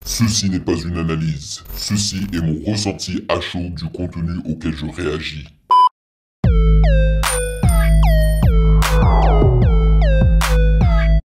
Ceci n'est pas une analyse, ceci est mon ressenti à chaud du contenu auquel je réagis.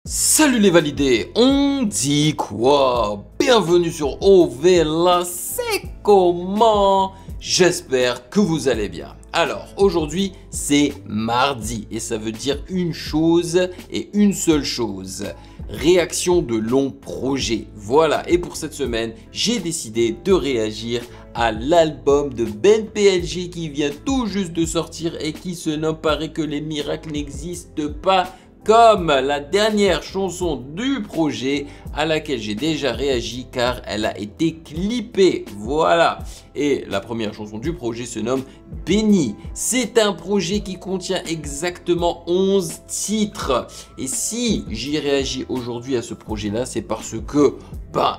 Salut les validés, on dit quoi? Bienvenue sur OVLA, c'est comment? J'espère que vous allez bien. Alors aujourd'hui c'est mardi et ça veut dire une chose et une seule chose. Réaction de long projet. Voilà, et pour cette semaine, j'ai décidé de réagir à l'album de Ben PLG qui vient tout juste de sortir et qui se nomme Paraît que les miracles n'existent pas, comme la dernière chanson du projet à laquelle j'ai déjà réagi car elle a été clippée. Voilà. Et la première chanson du projet se nomme Béni. C'est un projet qui contient exactement 11 titres. Et si j'y réagis aujourd'hui à ce projet-là, c'est parce que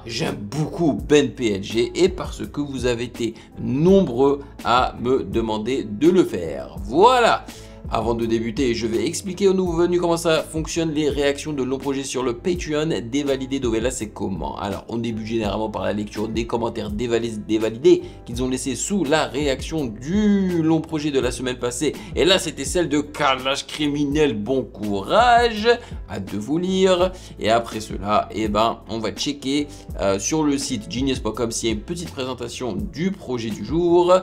j'aime beaucoup Ben PLG et parce que vous avez été nombreux à me demander de le faire. Voilà. Avant de débuter, je vais expliquer aux nouveaux venus comment ça fonctionne les réactions de longs projets sur le Patreon des validés d'OVLA. C'est comment? Alors, on débute généralement par la lecture des commentaires des validés qu'ils ont laissé sous la réaction du long projet de la semaine passée. Et là, c'était celle de Carnage Criminel. Bon courage, hâte de vous lire. Et après cela, on va checker sur le site genius.com s'il y a une petite présentation du projet du jour.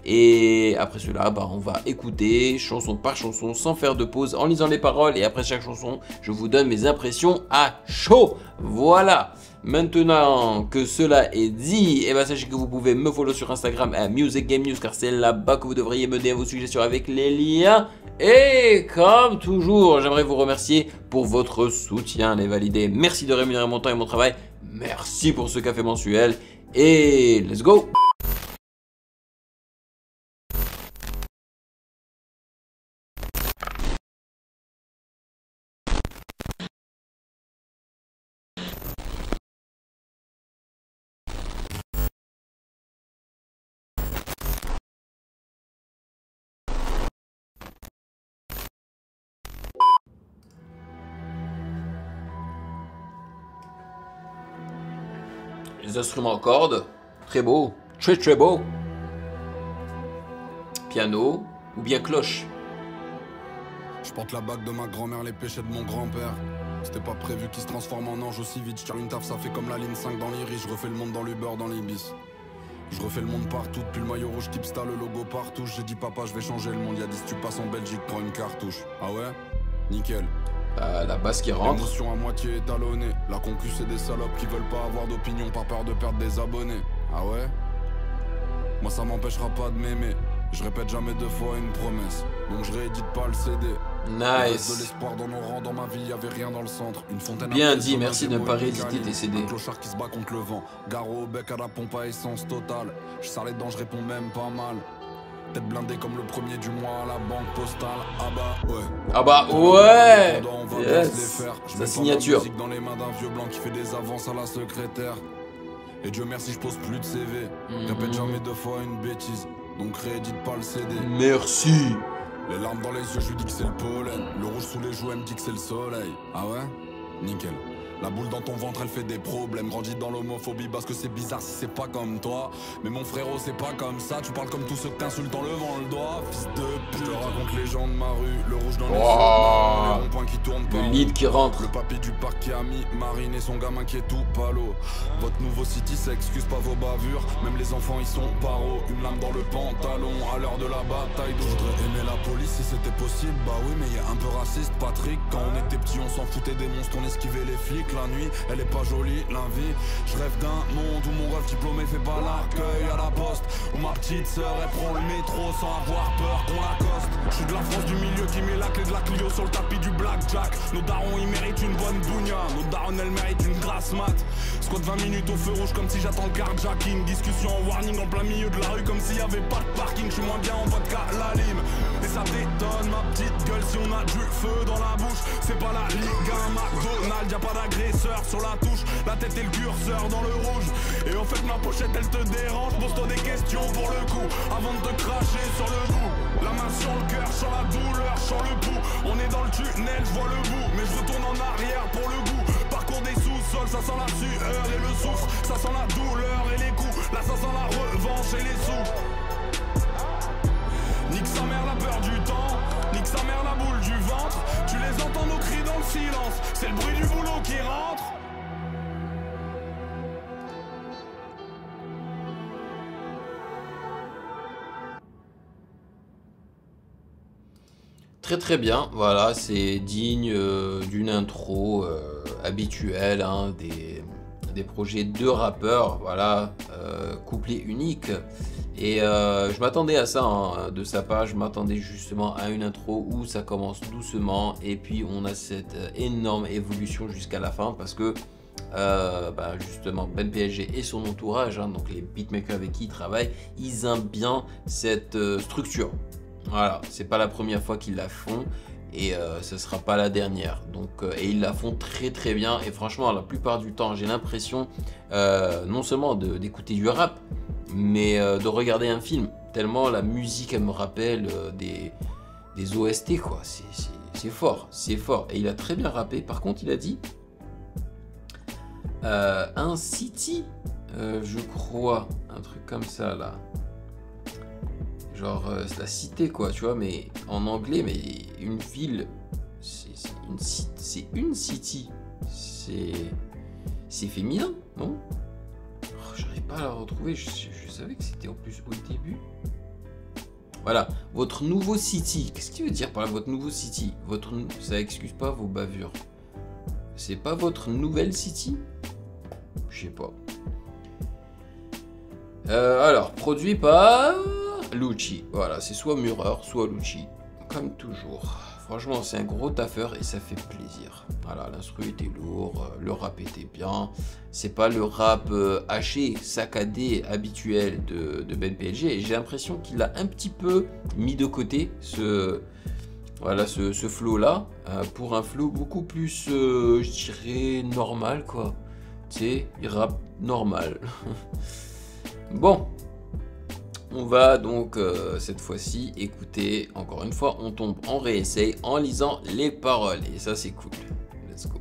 Et après cela, on va écouter chanson par chanson sans faire de pause en lisant les paroles, et après chaque chanson je vous donne mes impressions à chaud. Voilà, maintenant que cela est dit, sachez que vous pouvez me follow sur Instagram à Music Game News car c'est là-bas que vous devriez me donner vos suggestions avec les liens. Et comme toujours, j'aimerais vous remercier pour votre soutien les validés. Merci de rémunérer mon temps et mon travail, merci pour ce café mensuel et let's go. Les instruments à cordes, très beau, très beau. Piano ou bien cloche. Je porte la bague de ma grand-mère, les péchés de mon grand-père. C'était pas prévu qu'il se transforme en ange aussi vite. Je tire une taf, ça fait comme la ligne 5 dans l'Iris. Je refais le monde dans l'Uber, dans l'Ibis. Je refais le monde partout, depuis le maillot rouge Tipsta, le logo partout. J'ai dit papa, je vais changer le monde. Y'a dit si tu passes en Belgique, prends une cartouche. Ah ouais? Nickel. La basse qui rentre. L'émotion à moitié étalonnée. La concu c'est des salopes qui veulent pas avoir d'opinion par peur de perdre des abonnés. Ah ouais? Moi ça m'empêchera pas de m'aimer. Je répète jamais deux fois une promesse. Donc je réédite pas le CD. Nice. De l'espoir dans nos rangs, dans ma vie, y'avait rien dans le centre. Une fontaine. Bien dit, merci de ne pas rééditer tes CD. Un clochard qui se bat contre le vent. Garrot au bec à la pompe à essence totale. Je sers les dents, je réponds même pas mal. Tête blindée comme le premier du mois à la banque postale. Ah bah ouais. Yes. Sa signature. Dans les mains d'un vieux blanc qui fait des avances à la secrétaire. Et Dieu merci, je pose plus de CV. Répète jamais deux fois une bêtise. Donc réédite pas le CD. Merci. Les larmes dans les yeux, je lui dis que c'est le pollen. Le rouge sous les joues, elle me dit que c'est le soleil. Ah ouais? Nickel. La boule dans ton ventre, elle fait des problèmes. Grandis dans l'homophobie parce que c'est bizarre si c'est pas comme toi. Mais mon frérot, c'est pas comme ça. Tu parles comme tous ceux que t'insultent en levant le doigt. Fils de pute. Je te raconte les gens de ma rue. Le rouge dans les yeux, les ronds-points qui tournent pas. Le lead qui rentre. Le papy du parc qui a mis Marine et son gamin qui est tout palo. Votre nouveau city, ça excuse pas vos bavures. Même les enfants, ils sont paro. Une lame dans le pantalon à l'heure de la bataille. Je voudrais aimer la police si c'était possible. Bah oui, mais y a un peu raciste, Patrick. Quand on était petit, on s'en foutait des monstres, on esquivait les flics. La nuit, elle est pas jolie, l'envie. Je rêve d'un monde où mon rêve diplômé fait pas l'accueil à la poste. Où ma petite sœur, elle prend le métro sans avoir peur qu'on l'accoste. Je suis de la France du milieu qui met la clé de la Clio sur le tapis du blackjack. Nos darons, ils méritent une bonne bougna. Nos darons, elles méritent une grasse mat. Squat 20 minutes au feu rouge comme si j'attends le carjacking. Discussion en warning en plein milieu de la rue comme s'il y avait pas de parking. Je suis moins bien en vodka, la lime. Et ça t'étonne ma petite gueule si on a du feu dans la bouche. C'est pas la Ligue 1, McDonald's, y'a pas d'agresseur sur la touche. La tête et le curseur dans le rouge. Et en fait ma pochette elle te dérange. Pose-toi des questions pour le coup avant de te cracher sur le bout. La main sur le cœur, sur la douleur, sur le pouls. On est dans le tunnel, je vois le bout. Mais je retourne en arrière pour le goût. Parcours des sous-sols, ça sent la sueur et le soufre. Ça sent la sent la revanche et les sous. Nique sa mère la peur du temps, nique sa mère la boule du ventre. Tu les entends nos cris dans le silence, c'est le bruit du boulot qui rentre. Très très bien, voilà, c'est digne d'une intro habituelle, hein, des projets de rappeurs, voilà, couplets uniques. Et je m'attendais à ça, hein, de sa part, je m'attendais justement à une intro où ça commence doucement et puis on a cette énorme évolution jusqu'à la fin parce que justement BenPLG et son entourage, hein, donc les beatmakers avec qui il travaille, ils aiment bien cette structure. Voilà, c'est pas la première fois qu'ils la font et ce sera pas la dernière. Donc, et ils la font très très bien et franchement la plupart du temps j'ai l'impression non seulement d'écouter du rap mais de regarder un film, tellement la musique elle me rappelle des OST quoi, c'est fort, c'est fort. Et il a très bien rappé, par contre il a dit un city, je crois, un truc comme ça là. Genre la cité quoi, tu vois, mais en anglais, mais une ville, c'est une city, c'est féminin, non? Oh, j'arrive pas à la retrouver, je savais que c'était en plus au début. Voilà, votre nouveau city, qu'est-ce qu'il veut dire par là, votre nouveau city? Ça excuse pas vos bavures. C'est pas votre nouvelle city? Je sais pas. Alors, produit par Lucci, voilà, c'est soit Mureur, soit Lucci, comme toujours. Franchement, c'est un gros taffeur et ça fait plaisir. Voilà, l'instru était lourd, le rap était bien. C'est pas le rap haché, saccadé, habituel de BenPLG. Et j'ai l'impression qu'il a un petit peu mis de côté ce flow-là pour un flow beaucoup plus, je dirais, normal, quoi. Tu sais, il rappe normal. Bon. On va donc cette fois-ci écouter, encore une fois, on tombe en réessai en lisant les paroles. Et ça, c'est cool. Let's go.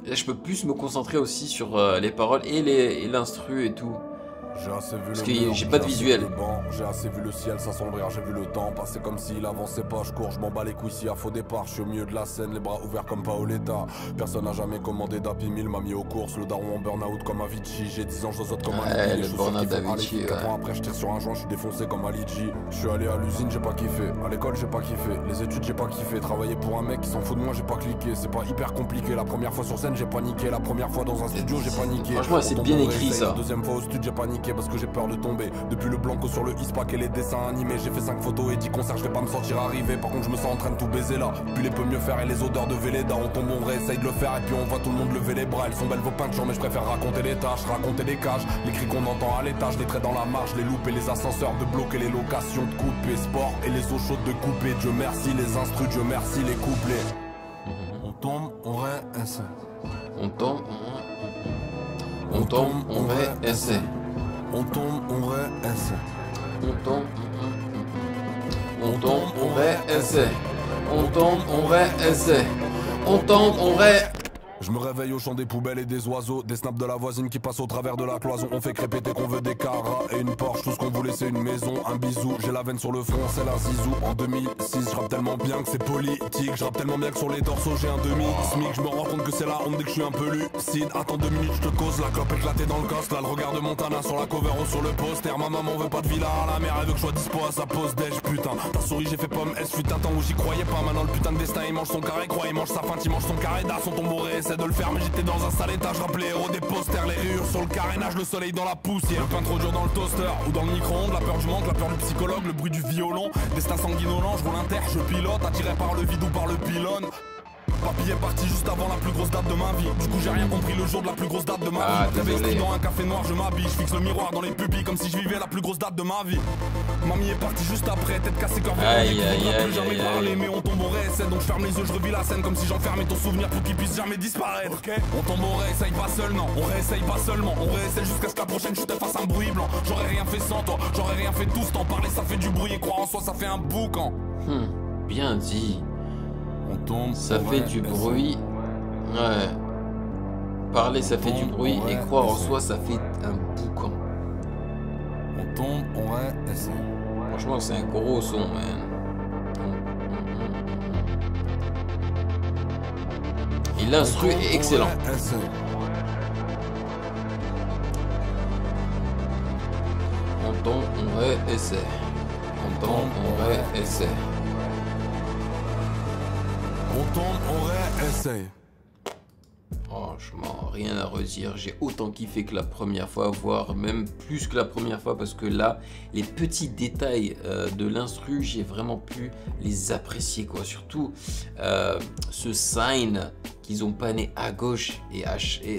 Là, je peux plus me concentrer aussi sur les paroles et l'instru et tout. J'ai assez vu parce le que mur, j'ai pas de visuel. J'ai assez vu le ciel s'assombrir, j'ai vu le temps passer comme s'il avançait pas. Je cours, je m'en bats les couilles s'il y a faux départ. Je suis au milieu de la scène, les bras ouverts comme Paoletta. Personne n'a jamais commandé d'Happy Meal, m'a mis aux courses. Le daron en burn-out comme Avicii. J'ai 10 ans, je saute comme un le burn-out d'Avicii. 4 ans après, je tire sur un joint, je suis défoncé comme Alidji. Je suis allé à l'usine, j'ai pas kiffé. À l'école, j'ai pas kiffé. Les études, j'ai pas kiffé. Travailler pour un mec qui s'en fout de moi, j'ai pas cliqué. C'est pas hyper compliqué. La première fois sur scène, j'ai paniqué. La première fois dans un studio, j'ai paniqué. Franchement, c'est bien écrit ça. La deuxième fois au studio, j'ai paniqué parce que j'ai peur de tomber. Depuis le blanco sur le ispac et les dessins animés, j'ai fait 5 photos et 10 concerts, je vais pas me sentir arriver. Par contre je me sens en train de tout baiser là. Puis les peut mieux faire et les odeurs de Véleda. On tombe, on réessaye de le faire et puis on voit tout le monde lever les bras. Elles sont belles vos peintures mais je préfère raconter les tâches, raconter les cages. Les cris qu'on entend à l'étage, les traits dans la marche, les loupes et les ascenseurs, de bloquer les locations, de couper sport et les eaux chaudes de couper. Dieu merci les instrus, Dieu merci les couplets. On tombe, on réessaye. On tombe, on réessaye. On tombe, on réessaye. On tombe, on réessaye. On tombe, on réessaye. On tombe, on réessaye. Je me réveille au chant des poubelles et des oiseaux. Des snaps de la voisine qui passent au travers de la cloison. On fait crépéter qu'on veut des caras et une Porsche. Tout ce qu'on voulait c'est une maison, un bisou. J'ai la veine sur le front, c'est la zizou. En 2006, je rappe tellement bien que c'est politique. Je rappe tellement bien que sur les torsos j'ai un demi-smic. Je me rends compte que c'est la honte dès que je suis un peu lucide. Attends 2 minutes, je te cause. La clope éclatée dans le coste. Là le regard de Montana sur la cover ou sur le poster. Ma maman veut pas de villa à la mer. Elle veut que je sois dispo à sa pause déj. Putain, ta souris j'ai fait pomme. S fut un temps où j'y croyais pas. Maintenant le putain de destin il mange son carré. Croix il mange sa feinte, il mange son carré d'as. Son tombeau essaie de le faire mais j'étais dans un sale état, je rappelais héros des posters, les rayures sur le carénage, le soleil dans la poussière. Le pain trop dur dans le toaster ou dans le micro-ondes, la peur du manque, la peur du psychologue, le bruit du violon, destin sanguinolent, je roule inter, je pilote, attiré par le vide ou par le pylône. Papy est parti juste avant la plus grosse date de ma vie. Du coup j'ai rien compris le jour de la plus grosse date de ma vie. Désolé. Dans un café noir je m'habille, je fixe le miroir dans les pupilles comme si je vivais la plus grosse date de ma vie. Mamie est partie juste après, tête cassée, cœur Aïe, plus jamais parler, mais on tombe au réessai. Donc je ferme les yeux, je revis la scène comme si j'enfermais ton souvenir pour qu'il puisse jamais disparaître. Okay. On tombe au réessaye pas seul, non, on réessaye pas seulement. On réessaye jusqu'à ce que la prochaine chute fasse un bruit blanc. J'aurais rien fait sans toi, j'aurais rien fait tout ce temps. Parler ça fait du bruit et croire en soi ça fait un boucan. Bien dit. On tombe, ça fait du bruit. Ouais. Parler ça fait du bruit et croire en soi ça fait un boucan. On tombe, on réessaye. Franchement c'est un gros son, man. Et l'instru est excellent. On tombe, on réessaie. On tombe, on réessaie. On tombe, on réessaye. Franchement, rien à redire. J'ai autant kiffé que la première fois, voire même plus que la première fois, parce que là, les petits détails de l'instru, j'ai vraiment pu les apprécier, quoi. Surtout ce sign qu'ils ont pané à gauche et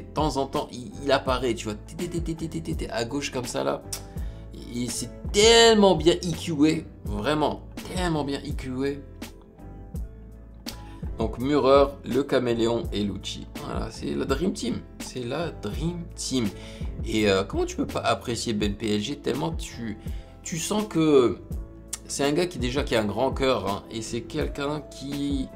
de temps en temps, il apparaît, tu vois, à gauche comme ça là. Et c'est tellement bien EQé, vraiment tellement bien EQé. Donc Mureur, Le Caméléon et Lucci. Voilà, c'est la Dream Team. C'est la Dream Team. Et comment tu peux pas apprécier Ben PLG tellement tu sens que c'est un gars qui a un grand cœur. Hein, et c'est quelqu'un qui...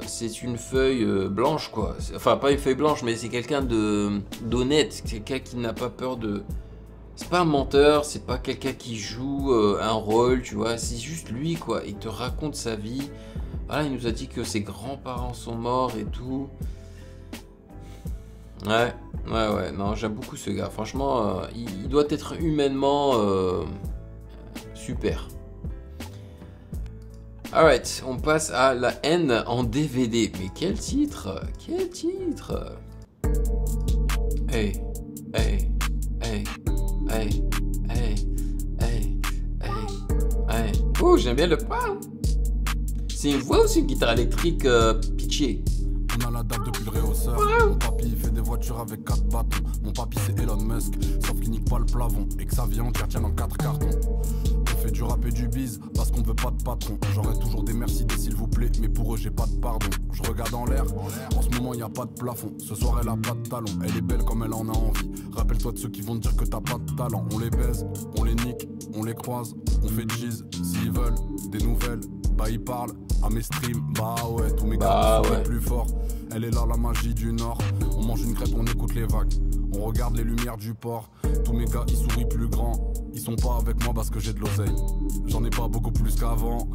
c'est une feuille blanche, quoi. Enfin, pas une feuille blanche, mais c'est quelqu'un d'honnête. C'est quelqu'un qui n'a pas peur de... C'est pas un menteur, c'est pas quelqu'un qui joue un rôle, tu vois. C'est juste lui, quoi. Il te raconte sa vie. Voilà, il nous a dit que ses grands-parents sont morts et tout. Ouais. Non, j'aime beaucoup ce gars. Franchement, il doit être humainement super. Alright, on passe à La haine en DVD. Mais quel titre! Quel titre! Hey. Oh, j'aime bien le pas. C'est une voix ou c'est une guitare électrique pitchée? On a la date depuis le réhausseur. Mon papy il fait des voitures avec 4 bâtons. Mon papy c'est Elon Musk, sauf qu'il nique pas le plafond et que sa vie entière tient dans 4 cartons. On fait du rap et du bise parce qu'on veut pas de patron. J'aurais toujours des Mercedes s'il vous plaît, mais pour eux j'ai pas de pardon. Je regarde en l'air, en ce moment y a pas de plafond. Ce soir elle a pas de talon, elle est belle comme elle en a envie. Rappelle-toi de ceux qui vont te dire que t'as pas de talent. On les baise, on les nique, on les croise, on fait cheese. S'ils veulent des nouvelles, bah ils parlent. À mes streams, bah ouais, tous mes gars sont plus forts. Elle est là la magie du Nord. On mange une crêpe, on écoute les vagues. On regarde les lumières du port. Tous mes gars, ils sourient plus grands. Ils sont pas avec moi parce que j'ai de l'oseille. J'en ai pas beaucoup plus qu'avant.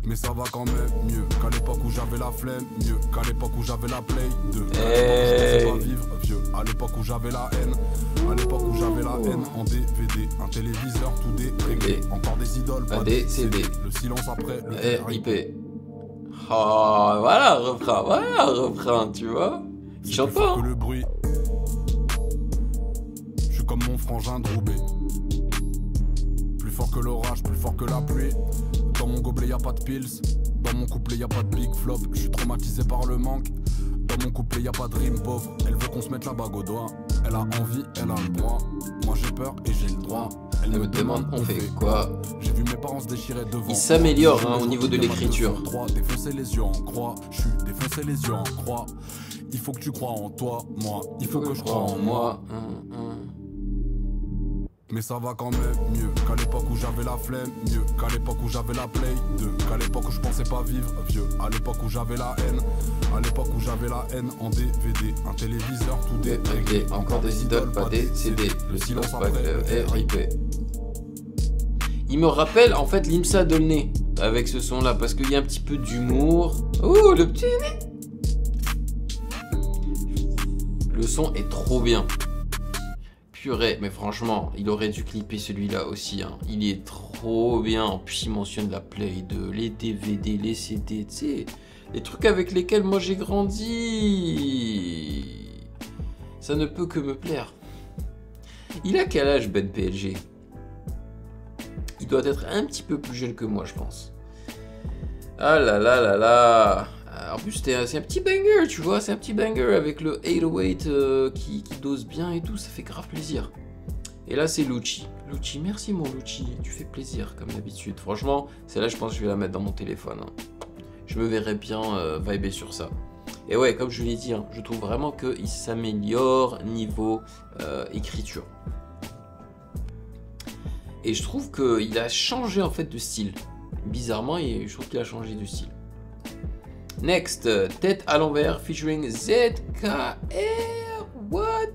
Mais ça va quand même mieux qu'à l'époque où j'avais la flemme. Mieux qu'à l'époque où j'avais la play 2. À l'époque où je pensais pas vivre vieux. À l'époque où j'avais la haine. À l'époque où j'avais la haine en DVD. Un téléviseur tout déréglé. Encore des idoles, pas des CD. Le silence après le RIP. Oh, voilà un refrain, tu vois. Il chante pas. Que le bruit. Je suis comme mon frangin Droubé. Plus fort que l'orage, plus fort que la pluie. Dans mon gobelet y a pas de pills. Dans mon couplet y a pas de big flop. Je suis traumatisé par le manque. Dans mon couplet y a pas de rime pauvre. Elle veut qu'on se mette la bague au doigt. Elle a envie, elle a le droit. Moi j'ai peur et j'ai le droit. Elle me demande on fait quoi. J'ai vu mes parents se déchirer devant. Il s'améliore au niveau de l'écriture. Défoncer les yeux en croix. Je suis défoncé les yeux en croix. Il faut que tu crois en toi, moi. Il faut que je crois en moi. Mais ça va quand même mieux qu'à l'époque où j'avais la flemme. Mieux qu'à l'époque où j'avais la play 2. Qu'à l'époque où je pensais pas vivre vieux. À l'époque où j'avais la haine. À l'époque où j'avais la haine en DVD. Un téléviseur tout déréglé. Encore des idoles, pas des CD. Le silence après le RIP. Il me rappelle en fait l'IMSA Dolné avec ce son là parce qu'il y a un petit peu d'humour. Oh le petit nez. Le son est trop bien. Purée, mais franchement, il aurait dû clipper celui-là aussi. Hein. Il est trop bien. Puis il mentionne la Play 2, les DVD, les CD, tu sais, les trucs avec lesquels moi j'ai grandi. Ça ne peut que me plaire. Il a quel âge Ben PLG? Il doit être un petit peu plus jeune que moi, je pense. Ah là là là là. En plus, c'est un petit banger, tu vois, c'est un petit banger avec le 808 qui dose bien et tout, ça fait grave plaisir. Et là, c'est Lucci. Lucci, merci mon Lucci, tu fais plaisir comme d'habitude. Franchement, celle-là, je pense que je vais la mettre dans mon téléphone. Hein. Je me verrais bien vibrer sur ça. Et ouais, comme je l'ai dit, hein, je trouve vraiment qu'il s'améliore niveau écriture. Et je trouve qu'il a changé en fait de style. Bizarrement, je trouve qu'il a changé de style. Next, Tête à l'envers featuring ZKR. What?